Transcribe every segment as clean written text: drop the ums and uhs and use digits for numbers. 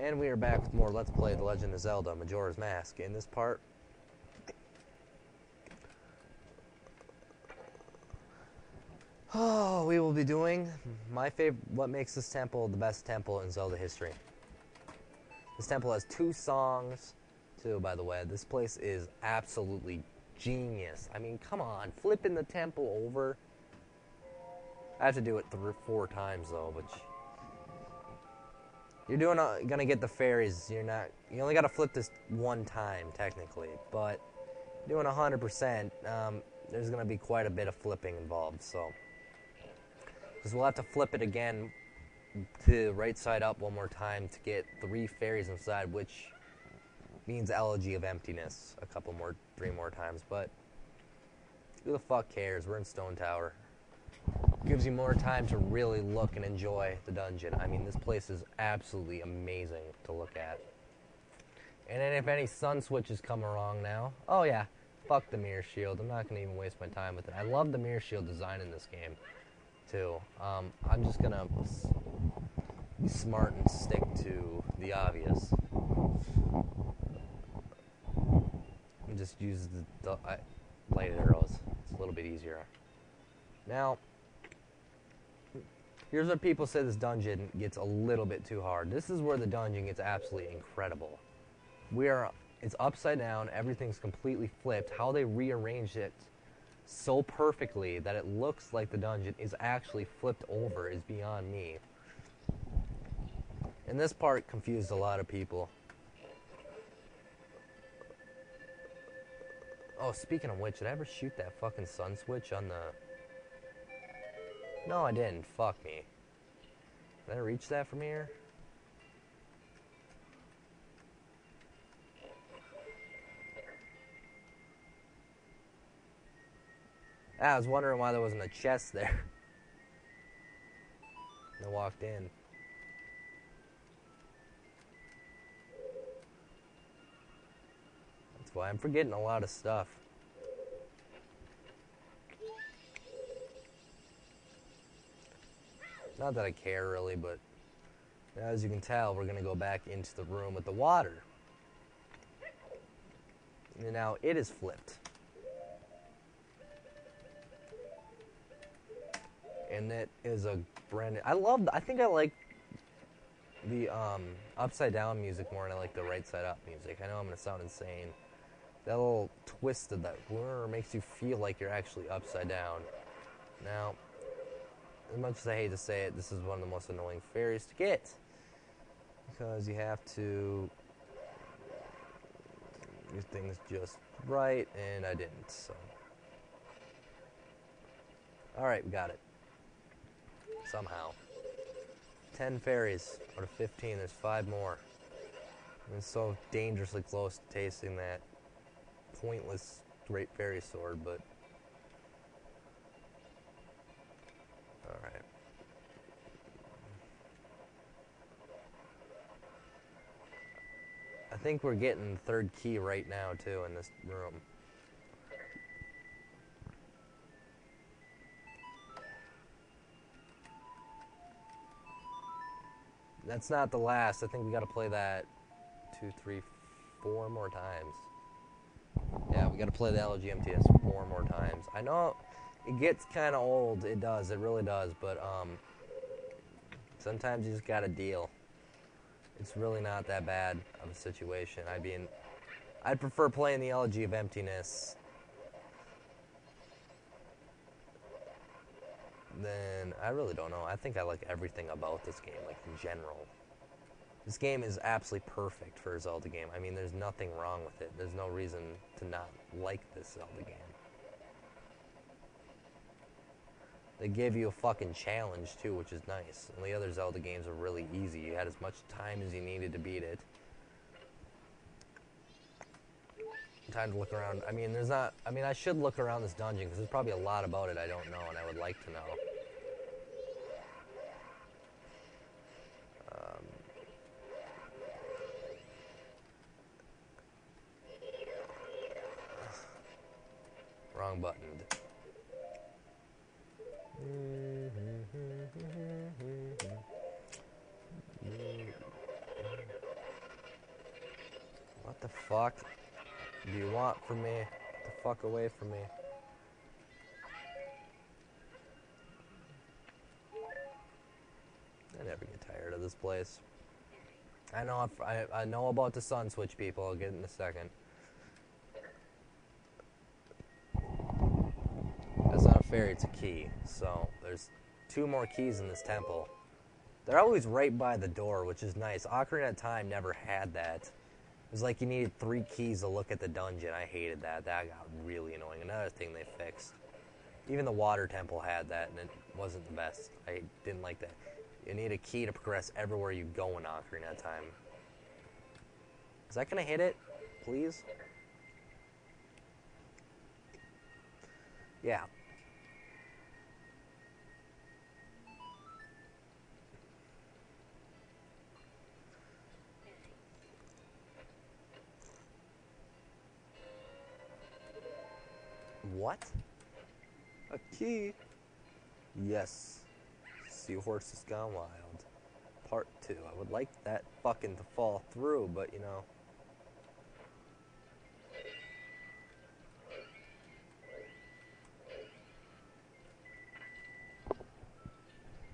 And we are back with more Let's Play The Legend of Zelda Majora's Mask. In this part, we will be doing my favorite, what makes this temple the best temple in Zelda history. This temple has 2 songs, too, by the way. This place is absolutely genius. I mean, come on, flipping the temple over. I have to do it 3 or 4 times, though, which... You're gonna get the fairies. You only gotta flip this 1 time, technically. But doing 100%, there's gonna be quite a bit of flipping involved. So, because we'll have to flip it again to right side up 1 more time to get 3 fairies inside, which means Elegy of Emptiness 3 more times. But who the fuck cares? We're in Stone Tower. Gives you more time to really look and enjoy the dungeon. I mean, this place is absolutely amazing to look at. And then if any sun switches come wrong now, oh yeah, fuck the mirror shield. I'm not going to even waste my time with it. I love the mirror shield design in this game, too. I'm just going to be smart and stick to the obvious. And just use the light arrows. It's a little bit easier. Now... here's where people say this dungeon gets a little bit too hard. This is where the dungeon gets absolutely incredible. It's upside down, everything's completely flipped. How they rearranged it so perfectly that it looks like the dungeon is actually flipped over is beyond me. And this part confused a lot of people. Oh, speaking of which, did I ever shoot that fucking sun switch on the... No, I didn't. Fuck me. Did I reach that from here? I was wondering why there wasn't a chest there. I walked in. That's why I'm forgetting a lot of stuff. Not that I care, really, but as you can tell, we're going to go back into the room with the water. And now it is flipped. And it is a brand new... I think I like the upside down music more than I like the right side up music. I know I'm going to sound insane. That little twist of that makes you feel like you're actually upside down. Now... as much as I hate to say it, this is one of the most annoying fairies to get. Because you have to do things just right, and I didn't, so. Alright, we got it. Somehow. 10 fairies out of 15, there's 5 more. And it's so dangerously close to tasting that pointless Great Fairy Sword, but... alright. I think we're getting the 3rd key right now, too, in this room. That's not the last. I think we gotta play that 2, 3, 4 more times. Yeah, we gotta play the LGMTS 4 more times. I know... it gets kind of old, it does, it really does, but sometimes you just gotta deal. It's really not that bad of a situation. I mean, I'd prefer playing the Elegy of Emptiness than, I really don't know. I think I like everything about this game, like in general. This game is absolutely perfect for a Zelda game. I mean, there's nothing wrong with it. There's no reason to not like this Zelda game. They gave you a fucking challenge, too, which is nice. And the other Zelda games are really easy. You had as much time as you needed to beat it. Time to look around. I mean, I should look around this dungeon, because there's probably a lot about it I don't know, and I would like to know. Wrong button. The fuck do you want from me? Get the fuck away from me. I never get tired of this place. I know about the sun switch, people. I'll get it in a second. It's not a fairy, it's a key. So there's 2 more keys in this temple. They're always right by the door, which is nice. Ocarina of Time never had that. It was like you needed 3 keys to look at the dungeon. I hated that. That got really annoying. Another thing they fixed. Even the water temple had that, and it wasn't the best. I didn't like that. You need a key to progress everywhere you go in Ocarina of Time. Is that going to hit it? Please? Yeah. What? A key? Yes. Seahorses Gone Wild. Part 2. I would like that fucking to fall through, but you know.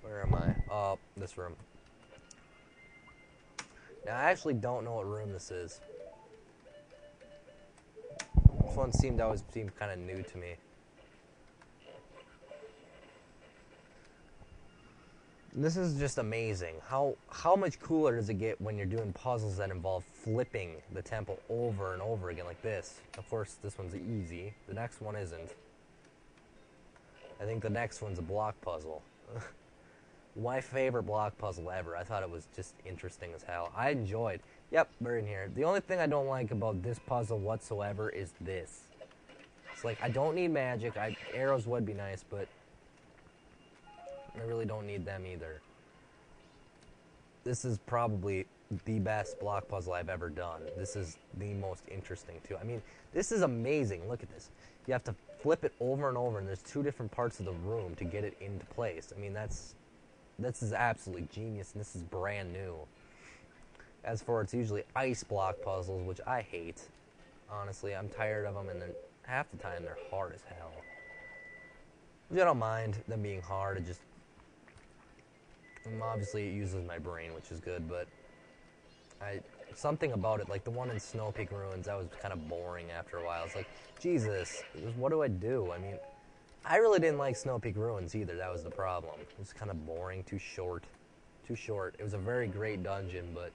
Where am I? Oh, this room. Now, I actually don't know what room this is. This one always seemed kind of new to me. This is just amazing. How much cooler does it get when you're doing puzzles that involve flipping the temple over and over again like this? Of course, this one's easy. The next one isn't. I think the next one's a block puzzle. My favorite block puzzle ever. I thought it was just interesting as hell. I enjoyed. Yep, we're in here. The only thing I don't like about this puzzle whatsoever is this. It's like, I don't need magic. Arrows would be nice, but I really don't need them either. This is probably the best block puzzle I've ever done. This is the most interesting, too. I mean, this is amazing. Look at this. You have to flip it over and over, and there's 2 different parts of the room to get it into place. I mean, this is absolutely genius, and this is brand new. As for it's usually ice block puzzles, which I hate. Honestly, I'm tired of them, and then half the time they're hard as hell. Which I don't mind them being hard. It just obviously it uses my brain, which is good, but something about it, like the one in Snow Peak Ruins, that was kind of boring after a while. It's like, Jesus, what do I do? I mean, I really didn't like Snow Peak Ruins either. That was the problem. It was kind of boring, too short. It was a very great dungeon, but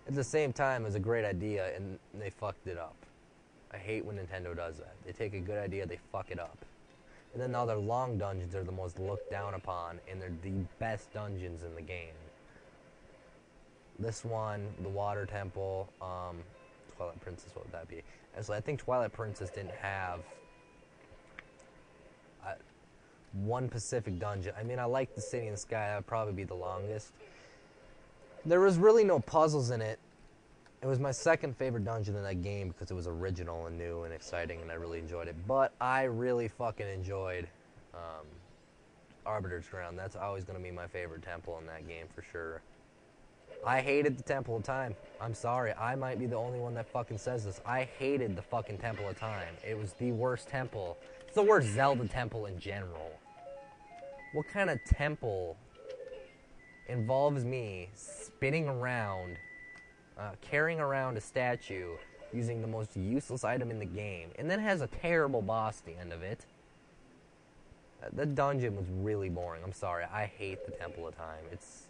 at the same time, it was a great idea, and they fucked it up. I hate when Nintendo does that. They take a good idea, they fuck it up. And then now their long dungeons are the most looked down upon, and they're the best dungeons in the game. This one, the Water Temple, Twilight Princess, what would that be? And so I think Twilight Princess didn't have one Pacific dungeon. I mean, I like the City in the Sky. That would probably be the longest. There was really no puzzles in it. It was my second favorite dungeon in that game because it was original and new and exciting, and I really enjoyed it. But I really fucking enjoyed Arbiter's Ground. That's always going to be my favorite temple in that game for sure. I hated the Temple of Time. I'm sorry. I might be the only one that fucking says this. I hated the fucking Temple of Time. It was the worst temple. It's the worst Zelda temple in general. What kind of temple involves me spinning around, carrying around a statue using the most useless item in the game, and then has a terrible boss at the end of it? The dungeon was really boring. I'm sorry. I hate the Temple of Time. It's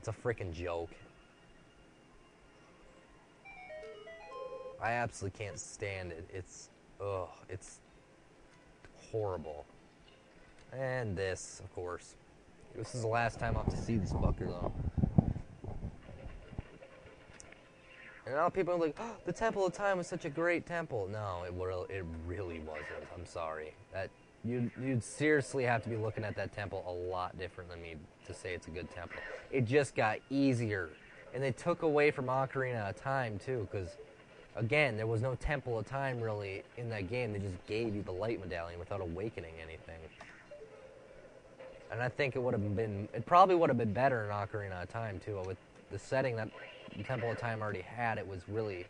a freaking joke. I absolutely can't stand it. It's horrible. And this, of course. This is the last time I'll have to see this fucker, though. And now people are like, oh, the Temple of Time was such a great temple. No, it really wasn't. I'm sorry. You'd seriously have to be looking at that temple a lot different than me to say it's a good temple. It just got easier. And they took away from Ocarina of Time, too, because, again, there was no Temple of Time, really, in that game. They just gave you the light medallion without awakening anything. And I think it probably would have been better in Ocarina of Time, too, with the setting that the Temple of Time already had, it was really...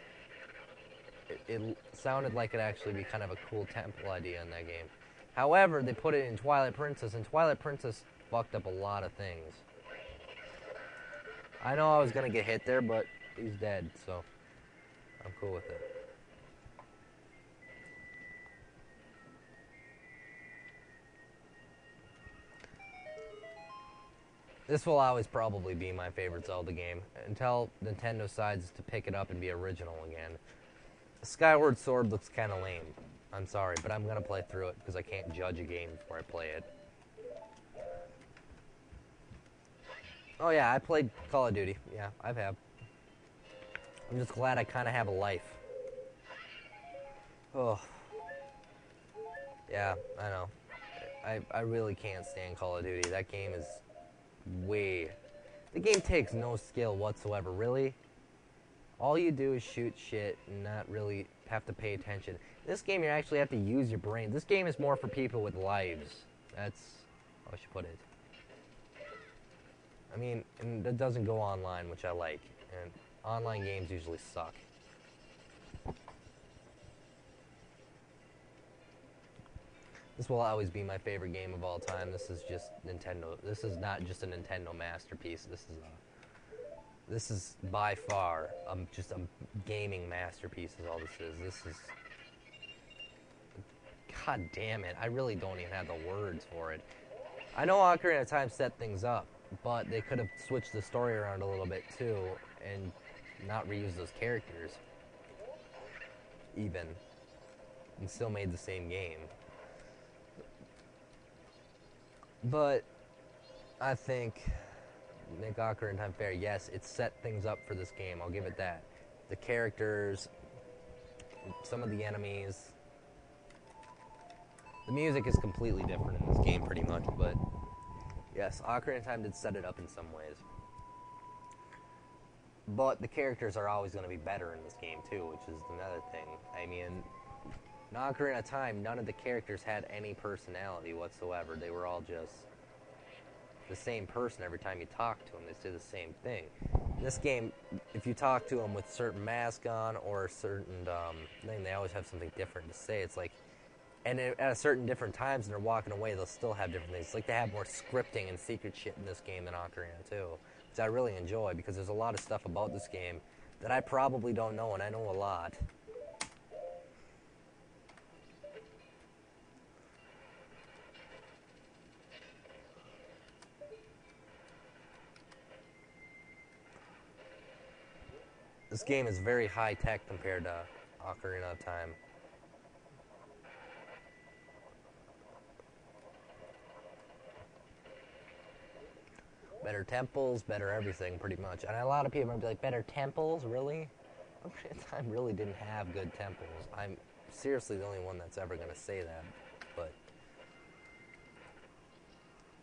It sounded like it'd actually be kind of a cool temple idea in that game. However, they put it in Twilight Princess, and Twilight Princess fucked up a lot of things. I know I was going to get hit there, but he's dead, so I'm cool with it. This will always probably be my favorite Zelda game, until Nintendo decides to pick it up and be original again. Skyward Sword looks kind of lame. I'm sorry, but I'm going to play through it because I can't judge a game before I play it. Oh yeah, I played Call of Duty. Yeah, I have. I'm just glad I kind of have a life. Oh. Yeah, I know. I really can't stand Call of Duty. That game is way... The game takes no skill whatsoever, really. All you do is shoot shit and not really have to pay attention. This game, you actually have to use your brain. This game is more for people with lives. That's how I should put it. I mean, and it doesn't go online, which I like. And online games usually suck. This will always be my favorite game of all time. This is just Nintendo. This is not just a Nintendo masterpiece. This is by far just a gaming masterpiece is all this is. This is... God damn it. I really don't even have the words for it. I know Ocarina of Time set things up, but they could have switched the story around a little bit too and not reuse those characters even and still made the same game. But I think make Ocarina of Time fair. Yes, it set things up for this game. I'll give it that. The characters, some of the enemies, the music is completely different in this game pretty much, but yes, Ocarina of Time did set it up in some ways. But the characters are always going to be better in this game too, which is another thing. I mean, in Ocarina of Time, none of the characters had any personality whatsoever. They were all just the same person every time you talk to them. They say the same thing. In this game, if you talk to them with a certain mask on or a certain thing, they always have something different to say. It's like, and at a certain different times and they're walking away, they'll still have different things. It's like they have more scripting and secret shit in this game than Ocarina too, which I really enjoy because there's a lot of stuff about this game that I probably don't know, and I know a lot. This game is very high-tech compared to Ocarina of Time. Better temples, better everything, pretty much. And a lot of people are going to be like, better temples? Really? Ocarina of Time really didn't have good temples. I'm seriously the only one that's ever going to say that. But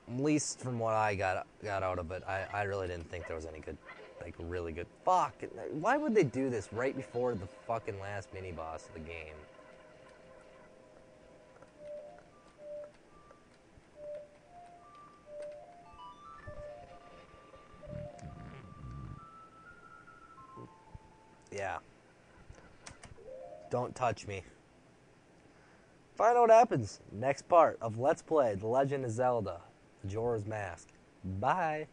at least from what I got out of it, I really didn't think there was any good... Like, really good. Fuck! Why would they do this right before the fucking last mini-boss of the game? Yeah. Don't touch me. Find out what happens next part of Let's Play The Legend of Zelda: Majora's Mask. Bye!